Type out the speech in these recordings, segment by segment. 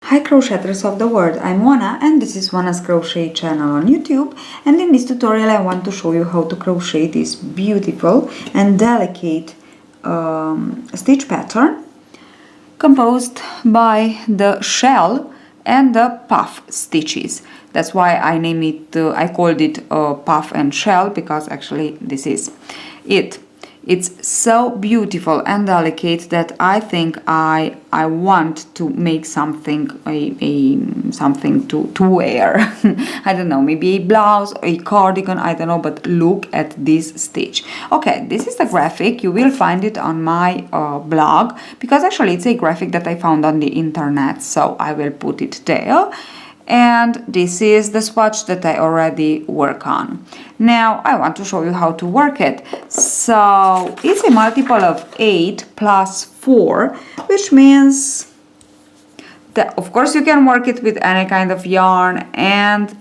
Hi crocheters of the world, I'm Wana and this is Wana's Crochet channel on YouTube, and in this tutorial I want to show you how to crochet this beautiful and delicate stitch pattern composed by the shell and the puff stitches. That's why I name it, I called it puff and shell, because actually this is it. It's so beautiful and delicate that I think I want to make something something to wear. I don't know, maybe a blouse or a cardigan, I don't know, but look at this stitch. Okay, this is the graphic. You will find it on my blog, because actually it's a graphic that I found on the internet, so I will put it there. And this is the swatch that I already work on. Now I want to show you how to work it. So it's a multiple of 8 plus 4, which means that of course you can work it with any kind of yarn and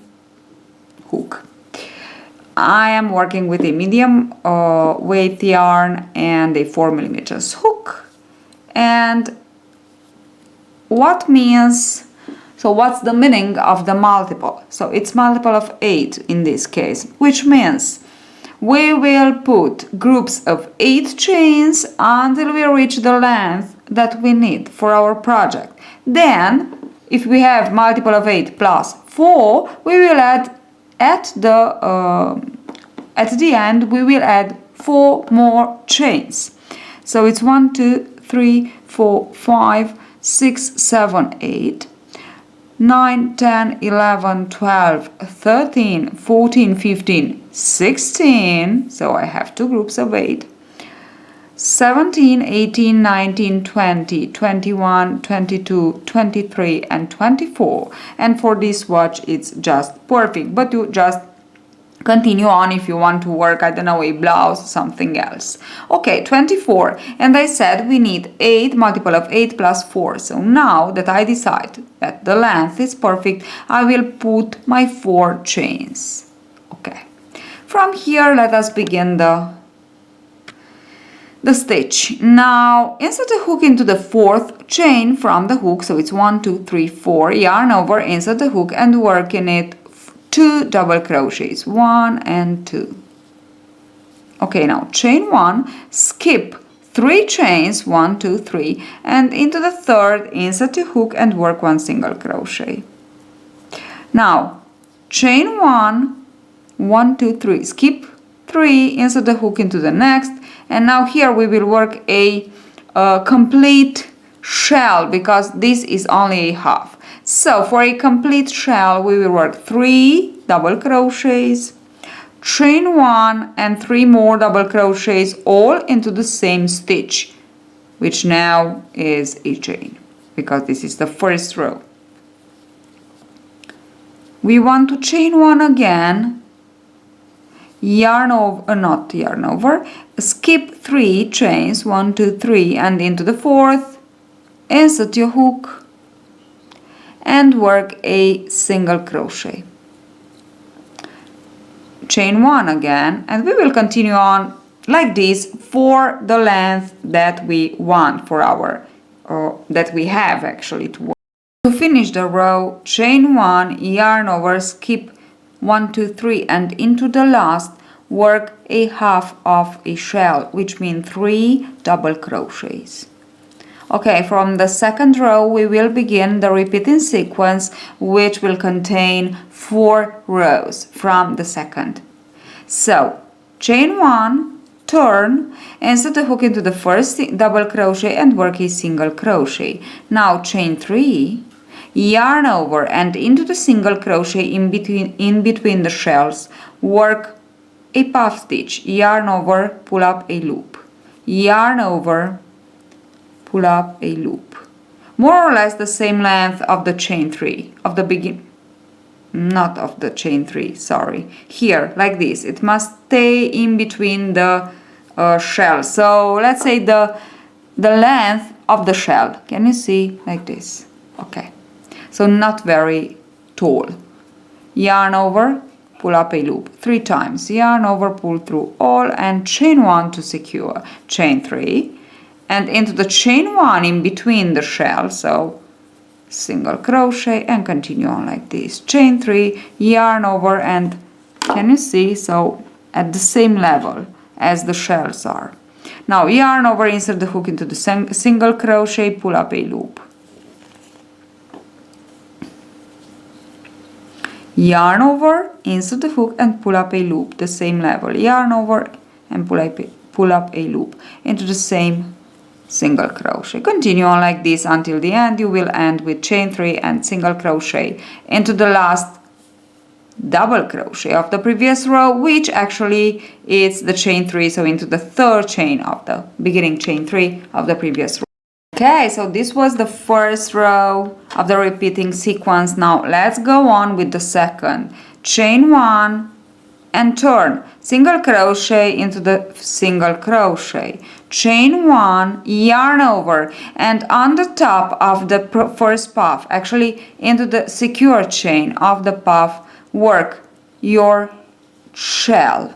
hook. I am working with a medium weight yarn and a 4mm hook. And what's the meaning of the multiple? So it's multiple of 8 in this case, which means we will put groups of 8 chains until we reach the length that we need for our project. Then, if we have multiple of 8 plus 4, we will add at the end we will add 4 more chains. So it's 1, 2, 3, 4, 5, 6, 7, 8. 9, 10, 11, 12, 13, 14, 15, 16, so I have 2 groups of 8, 17, 18, 19, 20, 21, 22, 23, and 24. And for this swatch it's just perfect, but you just continue on if you want to work, I don't know, a blouse, something else. Okay, 24, and I said we need 8 multiple of 8 plus 4. So now that I decide that the length is perfect, I will put my 4 chains. Okay, from here let us begin the stitch. Now insert a hook into the 4th chain from the hook, so it's 1, 2, 3, 4, yarn over, insert the hook and work in it 2 double crochets, 1 and 2. Okay, now chain 1, skip 3 chains, 1, 2, 3, and into the 3rd insert a hook and work 1 single crochet. Now chain 1, 1, 2, 3, skip 3, insert the hook into the next, and now here we will work a complete shell, because this is only a half. So for a complete shell we will work 3 double crochets, chain 1 and 3 more double crochets, all into the same stitch, which now is a chain, because this is the first row. We want to chain 1 again, yarn over, not yarn over, skip 3 chains, 1, 2, 3, and into the 4th, insert your hook and work a single crochet. Chain 1 again, and we will continue on like this for the length that we want for our, that we have actually to work. To finish the row, chain 1, yarn over, skip 1, 2, 3, and into the last work a half of a shell, which means 3 double crochets. Okay, from the 2nd row we will begin the repeating sequence, which will contain 4 rows from the 2nd. So chain 1, turn, insert the hook into the 1st double crochet and work a single crochet. Now chain 3, yarn over and into the single crochet in between the shells, work a puff stitch, yarn over, pull up a loop, yarn over, pull up a loop, more or less the same length of the chain 3 of the begin, not of the chain 3, sorry, here like this. It must stay in between the shells, so let's say the length of the shell, can you see, like this? Okay, so not very tall. Yarn over, pull up a loop 3 times, yarn over, pull through all, and chain 1 to secure, chain 3, and into the chain 1 in between the shells, so single crochet, and continue on like this. Chain 3, yarn over, and can you see? So at the same level as the shells are. Now yarn over, insert the hook into the single crochet, pull up a loop. Yarn over, insert the hook and pull up a loop, the same level. Yarn over and pull up a loop into the same single crochet. Continue on like this until the end. You will end with chain 3 and single crochet into the last double crochet of the previous row, which actually is the chain 3, so into the third chain of the beginning chain 3 of the previous row. Okay, so this was the first row of the repeating sequence. Now let's go on with the second. Chain 1 and turn, single crochet into the single crochet, chain 1, yarn over, and on the top of the first puff, actually into the secure chain of the puff, work your shell.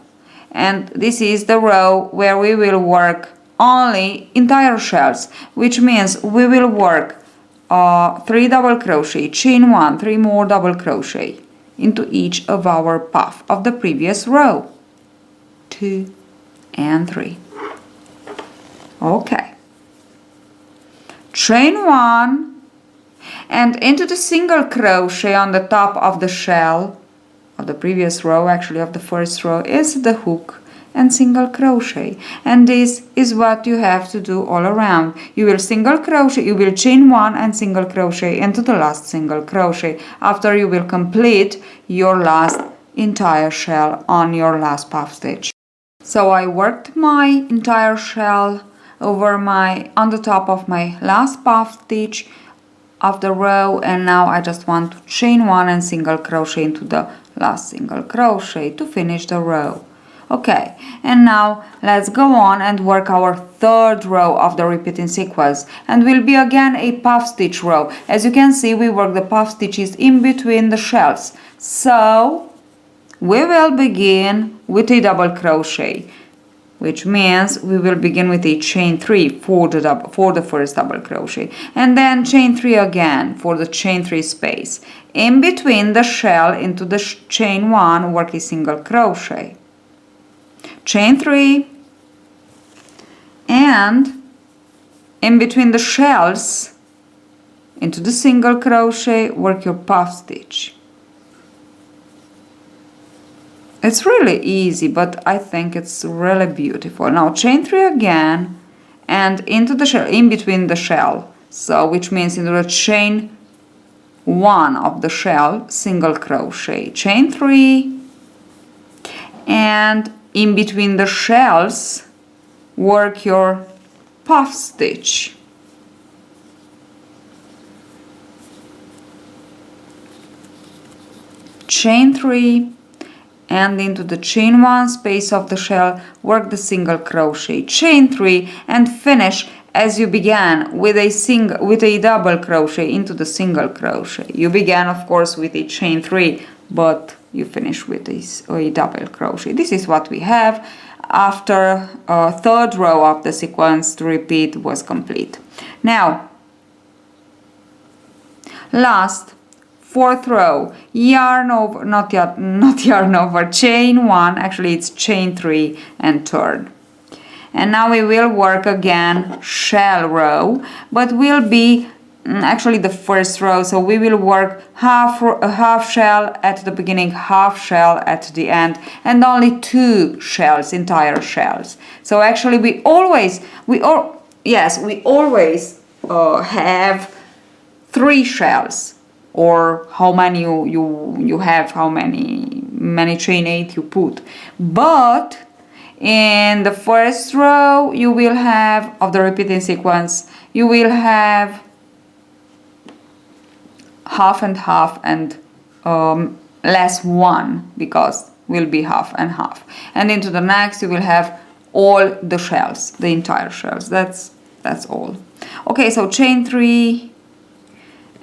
And this is the row where we will work only entire shells, which means we will work 3 double crochet, chain 1, 3 more double crochet into each of our puff of the previous row. 2 and 3. Okay. Chain 1 and into the single crochet on the top of the shell of the previous row, actually of the first row, is the hook and single crochet, and this is what you have to do all around. You will single crochet, you will chain 1 and single crochet into the last single crochet after you will complete your last entire shell on your last puff stitch. So I worked my entire shell over on the top of my last puff stitch of the row, and now I just want to chain 1 and single crochet into the last single crochet to finish the row. Okay, and now let's go on and work our third row of the repeating sequence, and will be again a puff stitch row. As you can see, we work the puff stitches in between the shells. So we will begin with a double crochet, which means we will begin with a chain 3 for the first double crochet, and then chain 3 again for the chain 3 space. In between the shell into the chain 1, work a single crochet, chain 3, and in between the shells into the single crochet, work your puff stitch. It's really easy, but I think it's really beautiful. Now chain 3 again and into the shell, in between the shell, so which means into the chain 1 of the shell, single crochet, chain 3, and in between the shells work your puff stitch. Chain 3 and into the chain 1 space of the shell, work the single crochet, chain 3, and finish as you began with a double crochet into the single crochet. You began, of course, with a chain 3, but you finish with a double crochet. This is what we have after a third row of the sequence to repeat was complete. Now, last fourth row, yarn over, not yarn over, chain 1, actually it's chain 3 and turn. And now we will work again shell row, but will be actually the first row, so we will work half shell at the beginning, half shell at the end, and only 2 shells, entire shells. So actually we always have 3 shells, or how many you have, how many chain 8 you put. But in the first row you will have, of the repeating sequence, you will have half and half, and less 1, because will be half and half. And into the next you will have all the shells, the entire shells. That's all. Okay, so chain 3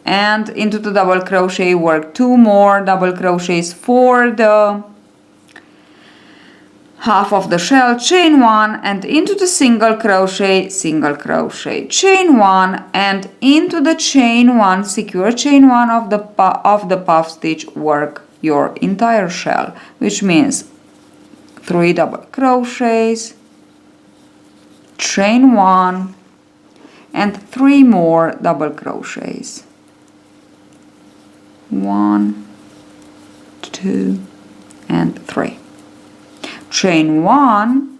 and into the double crochet, work 2 more double crochets for the half of the shell, chain 1 and into the single crochet, chain 1 and into the chain 1, secure chain 1 of the puff stitch, work your entire shell, which means 3 double crochets, chain 1 and 3 more double crochets. 1, 2 and 3. Chain 1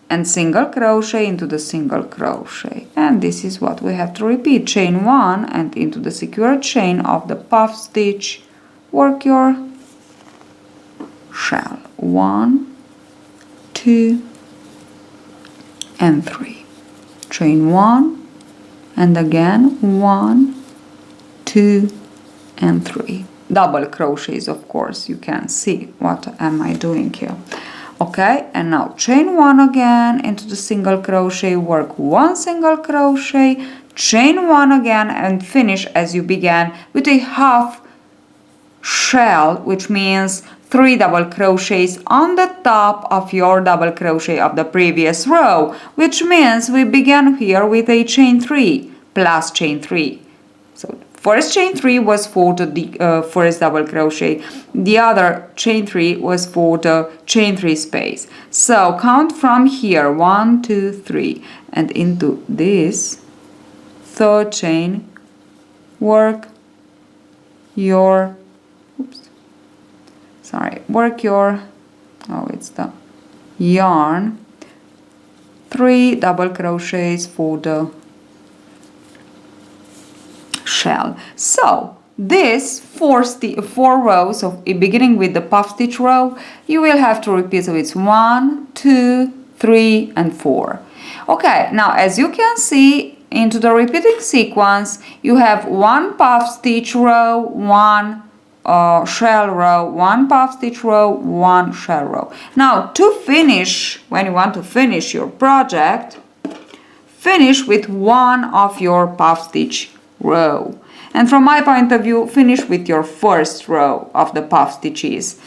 and single crochet into the single crochet, and this is what we have to repeat. Chain 1 and into the secure chain of the puff stitch, work your shell. 1, 2 and 3. Chain 1 and again 1, 2 and 3 double crochets. Of course, you can see what am I doing here. Okay, and now chain 1 again into the single crochet, work 1 single crochet, chain 1 again and finish as you began with a half shell, which means 3 double crochets on the top of your double crochet of the previous row, which means we began here with a chain 3 plus chain 3. So first chain 3 was for the first double crochet, the other chain 3 was for the chain 3 space. So count from here 1, 2, 3 and into this third chain, work your it's the yarn, 3 double crochets for the shell. So this 4 rows of beginning with the puff stitch row, you will have to repeat. So it's 1, 2, 3 and 4. Okay, now as you can see into the repeating sequence, you have 1 puff stitch row, 1 shell row, 1 puff stitch row, 1 shell row. Now to finish, when you want to finish your project, finish with 1 of your puff stitch row, and from my point of view, finish with your first row of the puff stitches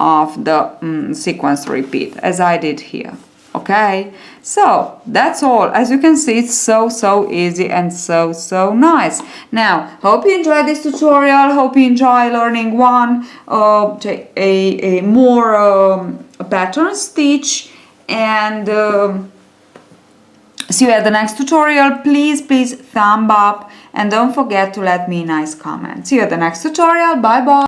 of the sequence repeat, as I did here. Okay, so that's all. As you can see, it's so easy and so nice. Now, hope you enjoyed this tutorial. Hope you enjoy learning a more pattern stitch, and see you at the next tutorial. Please thumb up and don't forget to let me nice comments. See you at the next tutorial. Bye bye.